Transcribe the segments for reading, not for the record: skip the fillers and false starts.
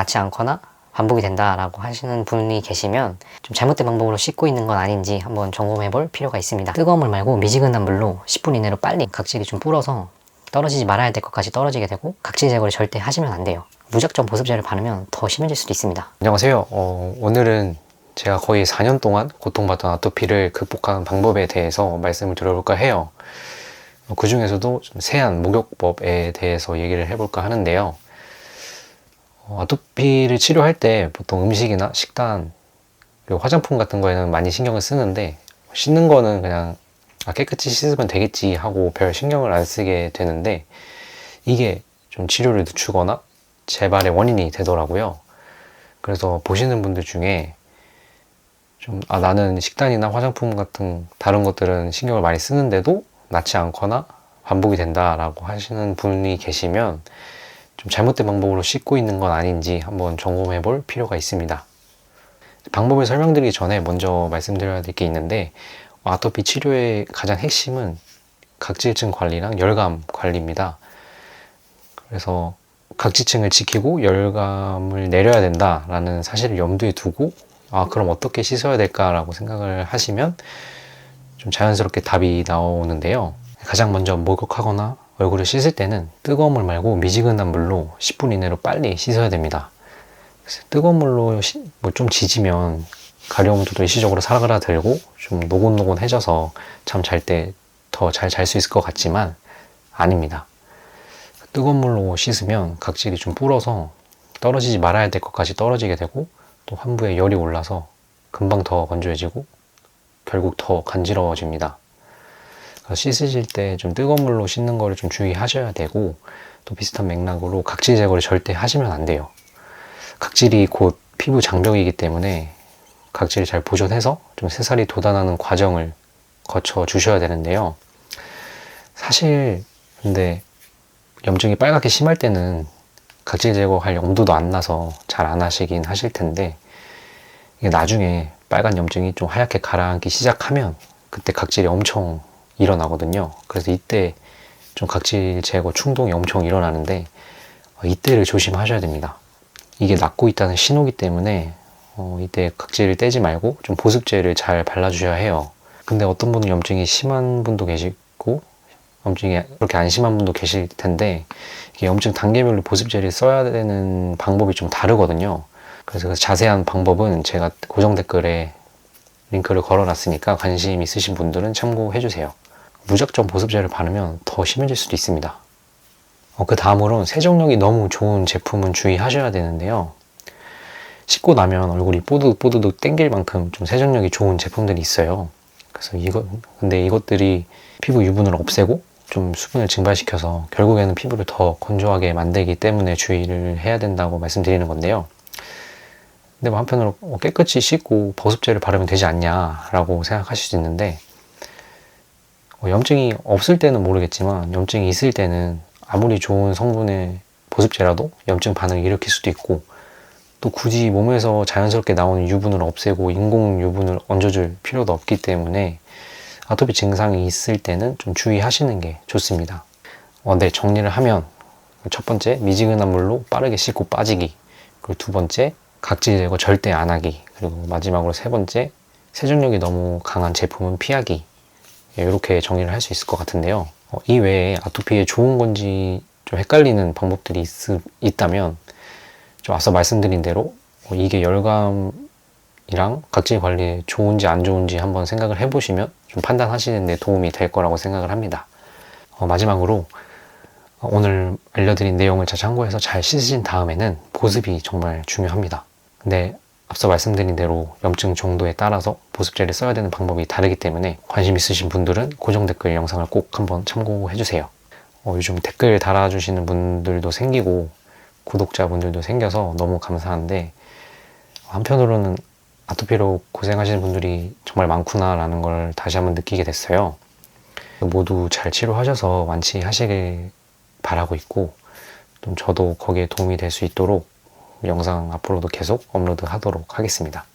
낫지 않거나 반복이 된다라고 하시는 분이 계시면 좀 잘못된 방법으로 씻고 있는 건 아닌지 한번 점검해 볼 필요가 있습니다. 뜨거운 물 말고 미지근한 물로 10분 이내로 빨리 각질이 좀 불어서 떨어지지 말아야 될 것까지 떨어지게 되고 각질 제거를 절대 하시면 안 돼요. 무작정 보습제를 바르면 더 심해질 수도 있습니다. 안녕하세요. 오늘은 제가 거의 4년 동안 고통받던 아토피를 극복하는 방법에 대해서 말씀을 드려볼까 해요. 그 중에서도 좀 세안 목욕법에 대해서 얘기를 해볼까 하는데요. 아토피를 치료할 때 보통 음식이나 식단 그리고 화장품 같은 거에는 많이 신경을 쓰는데, 씻는 거는 그냥 깨끗이 씻으면 되겠지 하고 별 신경을 안 쓰게 되는데, 이게 좀 치료를 늦추거나 재발의 원인이 되더라고요. 그래서 보시는 분들 중에 좀 나는 식단이나 화장품 같은 다른 것들은 신경을 많이 쓰는데도 낫지 않거나 반복이 된다라고 하시는 분이 계시면 좀 잘못된 방법으로 씻고 있는 건 아닌지 한번 점검해 볼 필요가 있습니다. 방법을 설명드리기 전에 먼저 말씀드려야 될 게 있는데, 아토피 치료의 가장 핵심은 각질층 관리랑 열감 관리입니다. 그래서 각질층을 지키고 열감을 내려야 된다라는 사실을 염두에 두고 그럼 어떻게 씻어야 될까라고 생각을 하시면 좀 자연스럽게 답이 나오는데요. 가장 먼저 목욕하거나 얼굴을 씻을 때는 뜨거운 물 말고 미지근한 물로 10분 이내로 빨리 씻어야 됩니다. 뜨거운 물로 좀 지지면 가려움도 일시적으로 사그라들고 좀 노곤노곤해져서 잠 잘 때 더 잘 잘 수 있을 것 같지만 아닙니다. 뜨거운 물로 씻으면 각질이 좀 불어서 떨어지지 말아야 될 것까지 떨어지게 되고, 또 환부에 열이 올라서 금방 더 건조해지고 결국 더 간지러워집니다. 씻으실 때 좀 뜨거운 물로 씻는 거를 좀 주의하셔야 되고, 또 비슷한 맥락으로 각질 제거를 절대 하시면 안 돼요. 각질이 곧 피부 장벽이기 때문에 각질을 잘 보존해서 좀 새살이 돋아나는 과정을 거쳐 주셔야 되는데요. 사실 근데 염증이 빨갛게 심할 때는 각질 제거할 염두도 안 나서 잘 안 하시긴 하실 텐데, 이게 나중에 빨간 염증이 좀 하얗게 가라앉기 시작하면 그때 각질이 엄청 일어나거든요. 그래서 이때 좀 각질 제거 충동이 엄청 일어나는데, 이때를 조심하셔야 됩니다. 이게 낫고 있다는 신호기 때문에 이때 각질을 떼지 말고 좀 보습제를 잘 발라주셔야 해요. 근데 어떤 분은 염증이 심한 분도 계시고 염증이 그렇게 안 심한 분도 계실 텐데, 이게 염증 단계별로 보습제를 써야 되는 방법이 좀 다르거든요. 그래서 그 자세한 방법은 제가 고정 댓글에 링크를 걸어놨으니까 관심 있으신 분들은 참고해 주세요. 무작정 보습제를 바르면 더 심해질 수도 있습니다. 그 다음으로는 세정력이 너무 좋은 제품은 주의하셔야 되는데요. 씻고 나면 얼굴이 뽀드뽀드득 땡길 만큼 좀 세정력이 좋은 제품들이 있어요. 그래서 근데 이것들이 피부 유분을 없애고 좀 수분을 증발시켜서 결국에는 피부를 더 건조하게 만들기 때문에 주의를 해야 된다고 말씀드리는 건데요. 근데 뭐 한편으로 깨끗이 씻고 보습제를 바르면 되지 않냐라고 생각하실 수 있는데, 염증이 없을 때는 모르겠지만 염증이 있을 때는 아무리 좋은 성분의 보습제라도 염증 반응을 일으킬 수도 있고, 또 굳이 몸에서 자연스럽게 나오는 유분을 없애고 인공 유분을 얹어줄 필요도 없기 때문에 아토피 증상이 있을 때는 좀 주의하시는 게 좋습니다. 네, 정리를 하면 첫 번째, 미지근한 물로 빠르게 씻고 빠지기. 그리고 두 번째, 각질 제거 절대 안 하기. 그리고 마지막으로 세 번째, 세정력이 너무 강한 제품은 피하기. 이렇게 정리를 할 수 있을 것 같은데요. 이 외에 아토피에 좋은 건지 좀 헷갈리는 방법들이 있다면 좀 앞서 말씀드린 대로 이게 열감이랑 각질 관리에 좋은지 안 좋은지 한번 생각을 해보시면 좀 판단하시는 데 도움이 될 거라고 생각을 합니다. 마지막으로 오늘 알려드린 내용을 잘 참고해서 잘 씻으신 다음에는 보습이 정말 중요합니다. 근데 앞서 말씀드린 대로 염증 정도에 따라서 보습제를 써야 되는 방법이 다르기 때문에 관심 있으신 분들은 고정 댓글 영상을 꼭 한번 참고해주세요. 요즘 댓글 달아주시는 분들도 생기고 구독자분들도 생겨서 너무 감사한데, 한편으로는 아토피로 고생하시는 분들이 정말 많구나 라는 걸 다시 한번 느끼게 됐어요. 모두 잘 치료하셔서 완치하시길 바라고 있고, 좀 저도 거기에 도움이 될 수 있도록 영상 앞으로도 계속 업로드 하도록 하겠습니다.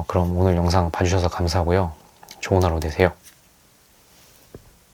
그럼 오늘 영상 봐주셔서 감사하고요. 좋은 하루 되세요.